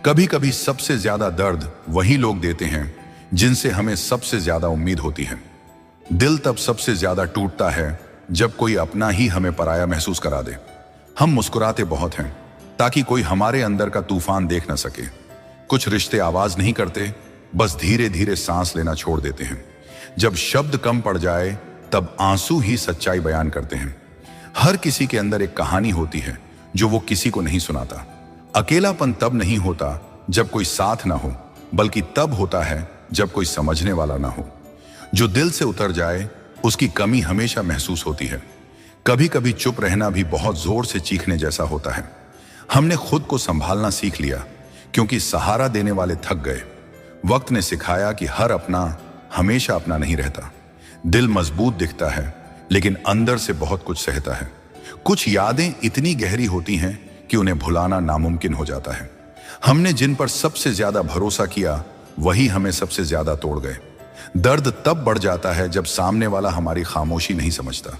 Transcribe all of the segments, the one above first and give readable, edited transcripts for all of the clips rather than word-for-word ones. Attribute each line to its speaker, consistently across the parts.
Speaker 1: कभी कभी सबसे ज्यादा दर्द वही लोग देते हैं जिनसे हमें सबसे ज्यादा उम्मीद होती है। दिल तब सबसे ज्यादा टूटता है जब कोई अपना ही हमें पराया महसूस करा दे। हम मुस्कुराते बहुत हैं ताकि कोई हमारे अंदर का तूफान देख ना सके। कुछ रिश्ते आवाज नहीं करते, बस धीरे धीरे सांस लेना छोड़ देते हैं। जब शब्द कम पड़ जाए तब आंसू ही सच्चाई बयान करते हैं। हर किसी के अंदर एक कहानी होती है जो वो किसी को नहीं सुनाता। अकेलापन तब नहीं होता जब कोई साथ ना हो, बल्कि तब होता है जब कोई समझने वाला ना हो। जो दिल से उतर जाए उसकी कमी हमेशा महसूस होती है। कभी कभी चुप रहना भी बहुत जोर से चीखने जैसा होता है। हमने खुद को संभालना सीख लिया क्योंकि सहारा देने वाले थक गए। वक्त ने सिखाया कि हर अपना हमेशा अपना नहीं रहता। दिल मजबूत दिखता है लेकिन अंदर से बहुत कुछ सहता है। कुछ यादें इतनी गहरी होती हैं कि उन्हें भुलाना नामुमकिन हो जाता है। हमने जिन पर सबसे ज्यादा भरोसा किया वही हमें सबसे ज्यादा तोड़ गए। दर्द तब बढ़ जाता है जब सामने वाला हमारी खामोशी नहीं समझता।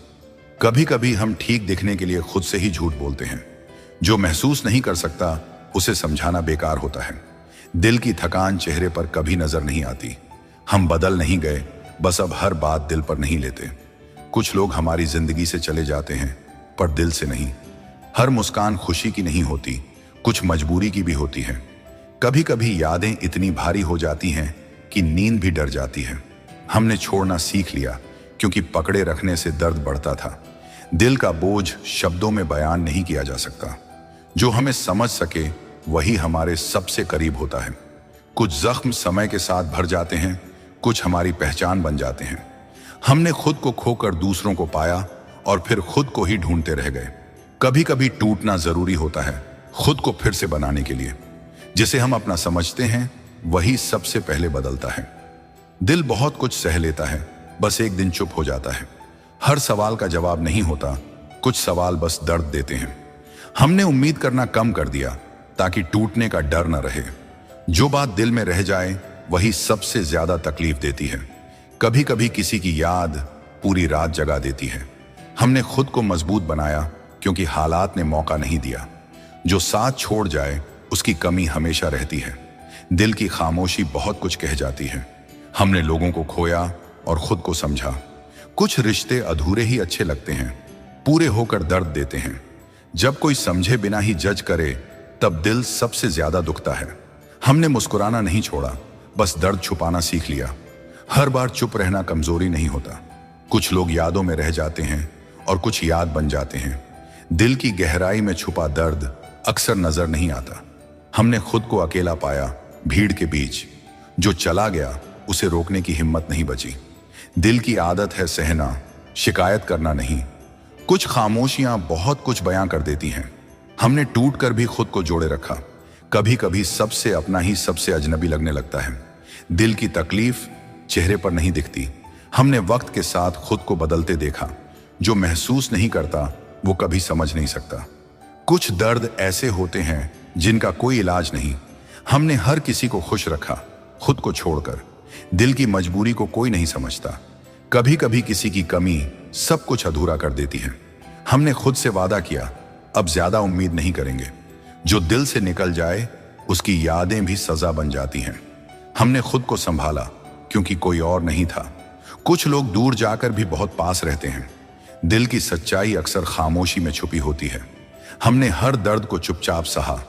Speaker 1: कभी कभी हम ठीक दिखने के लिए खुद से ही झूठ बोलते हैं। जो महसूस नहीं कर सकता उसे समझाना बेकार होता है। दिल की थकान चेहरे पर कभी नजर नहीं आती। हम बदल नहीं गए, बस अब हर बात दिल पर नहीं लेते। कुछ लोग हमारी जिंदगी से चले जाते हैं पर दिल से नहीं। हर मुस्कान खुशी की नहीं होती, कुछ मजबूरी की भी होती है। कभी कभी यादें इतनी भारी हो जाती हैं कि नींद भी डर जाती है। हमने छोड़ना सीख लिया क्योंकि पकड़े रखने से दर्द बढ़ता था। दिल का बोझ शब्दों में बयान नहीं किया जा सकता। जो हमें समझ सके वही हमारे सबसे करीब होता है। कुछ जख्म समय के साथ भर जाते हैं, कुछ हमारी पहचान बन जाते हैं। हमने खुद को खोकर दूसरों को पाया और फिर खुद को ही ढूंढते रह गए। कभी कभी टूटना जरूरी होता है खुद को फिर से बनाने के लिए। जिसे हम अपना समझते हैं वही सबसे पहले बदलता है। दिल बहुत कुछ सह लेता है, बस एक दिन चुप हो जाता है। हर सवाल का जवाब नहीं होता, कुछ सवाल बस दर्द देते हैं। हमने उम्मीद करना कम कर दिया ताकि टूटने का डर न रहे। जो बात दिल में रह जाए वही सबसे ज्यादा तकलीफ देती है। कभी कभी किसी की याद पूरी रात जगा देती है। हमने खुद को मजबूत बनाया क्योंकि हालात ने मौका नहीं दिया। जो साथ छोड़ जाए उसकी कमी हमेशा रहती है। दिल की खामोशी बहुत कुछ कह जाती है। हमने लोगों को खोया और खुद को समझा। कुछ रिश्ते अधूरे ही अच्छे लगते हैं, पूरे होकर दर्द देते हैं। जब कोई समझे बिना ही जज करे तब दिल सबसे ज्यादा दुखता है। हमने मुस्कुराना नहीं छोड़ा, बस दर्द छुपाना सीख लिया। हर बार चुप रहना कमजोरी नहीं होता। कुछ लोग यादों में रह जाते हैं और कुछ याद बन जाते हैं। दिल की गहराई में छुपा दर्द अक्सर नजर नहीं आता। हमने खुद को अकेला पाया भीड़ के बीच। जो चला गया उसे रोकने की हिम्मत नहीं बची। दिल की आदत है सहना, शिकायत करना नहीं। कुछ खामोशियां बहुत कुछ बयां कर देती हैं। हमने टूट कर भी खुद को जोड़े रखा। कभी कभी सबसे अपना ही सबसे अजनबी लगने लगता है। दिल की तकलीफ चेहरे पर नहीं दिखती। हमने वक्त के साथ खुद को बदलते देखा। जो महसूस नहीं करता वो कभी समझ नहीं सकता। कुछ दर्द ऐसे होते हैं जिनका कोई इलाज नहीं। हमने हर किसी को खुश रखा खुद को छोड़कर। दिल की मजबूरी को कोई नहीं समझता। कभी कभी किसी की कमी सब कुछ अधूरा कर देती है। हमने खुद से वादा किया अब ज्यादा उम्मीद नहीं करेंगे। जो दिल से निकल जाए उसकी यादें भी सजा बन जाती हैं। हमने खुद को संभाला क्योंकि कोई और नहीं था। कुछ लोग दूर जाकर भी बहुत पास रहते हैं। दिल की सच्चाई अक्सर खामोशी में छुपी होती है। हमने हर दर्द को चुपचाप सहा।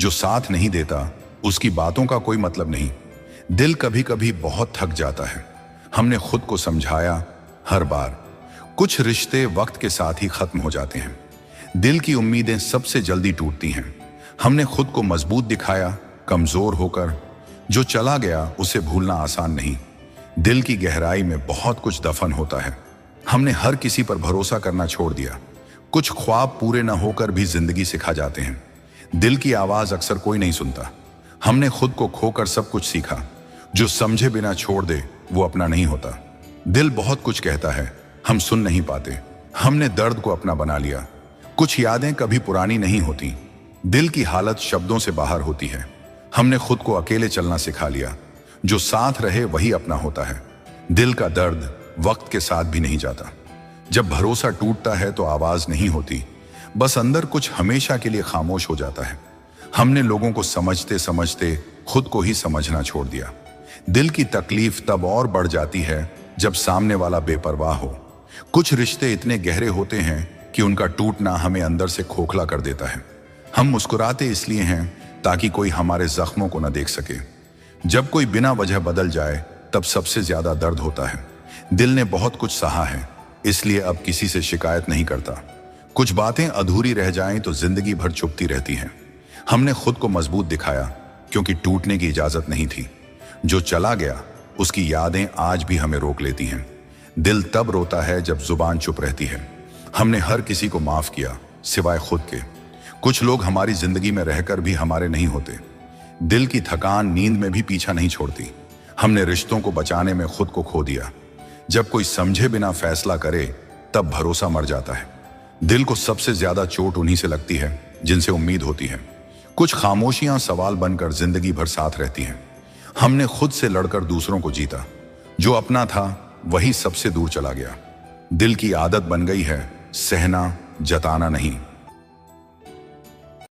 Speaker 1: जो साथ नहीं देता उसकी बातों का कोई मतलब नहीं। दिल कभी कभी बहुत थक जाता है। हमने खुद को समझाया हर बार। कुछ रिश्ते वक्त के साथ ही खत्म हो जाते हैं। दिल की उम्मीदें सबसे जल्दी टूटती हैं। हमने खुद को मजबूत दिखाया कमजोर होकर। जो चला गया उसे भूलना आसान नहीं। दिल की गहराई में बहुत कुछ दफन होता है। हमने हर किसी पर भरोसा करना छोड़ दिया। कुछ ख्वाब पूरे न होकर भी जिंदगी सिखा जाते हैं। दिल की आवाज अक्सर कोई नहीं सुनता। हमने खुद को खोकर सब कुछ सीखा। जो समझे बिना छोड़ दे वो अपना नहीं होता। दिल बहुत कुछ कहता है, हम सुन नहीं पाते। हमने दर्द को अपना बना लिया। कुछ यादें कभी पुरानी नहीं होती। दिल की हालत शब्दों से बाहर होती है। हमने खुद को अकेले चलना सिखा लिया। जो साथ रहे वही अपना होता है। दिल का दर्द वक्त के साथ भी नहीं जाता। जब भरोसा टूटता है तो आवाज नहीं होती, बस अंदर कुछ हमेशा के लिए खामोश हो जाता है। हमने लोगों को समझते समझते खुद को ही समझना छोड़ दिया। दिल की तकलीफ तब और बढ़ जाती है जब सामने वाला बेपरवाह हो। कुछ रिश्ते इतने गहरे होते हैं कि उनका टूटना हमें अंदर से खोखला कर देता है। हम मुस्कुराते इसलिए हैं ताकि कोई हमारे जख्मों को न देख सके। जब कोई बिना वजह बदल जाए तब सबसे ज्यादा दर्द होता है। दिल ने बहुत कुछ सहा है, इसलिए अब किसी से शिकायत नहीं करता। कुछ बातें अधूरी रह जाएं तो जिंदगी भर चुभती रहती हैं। हमने खुद को मजबूत दिखाया क्योंकि टूटने की इजाजत नहीं थी। जो चला गया उसकी यादें आज भी हमें रोक लेती हैं। दिल तब रोता है जब जुबान चुप रहती है। हमने हर किसी को माफ किया सिवाय खुद के। कुछ लोग हमारी जिंदगी में रहकर भी हमारे नहीं होते। दिल की थकान नींद में भी पीछा नहीं छोड़ती। हमने रिश्तों को बचाने में खुद को खो दिया। जब कोई समझे बिना फैसला करे तब भरोसा मर जाता है। दिल को सबसे ज्यादा चोट उन्हीं से लगती है जिनसे उम्मीद होती है। कुछ खामोशियां सवाल बनकर जिंदगी भर साथ रहती हैं। हमने खुद से लड़कर दूसरों को जीता। जो अपना था वही सबसे दूर चला गया। दिल की आदत बन गई है सहना, जताना नहीं।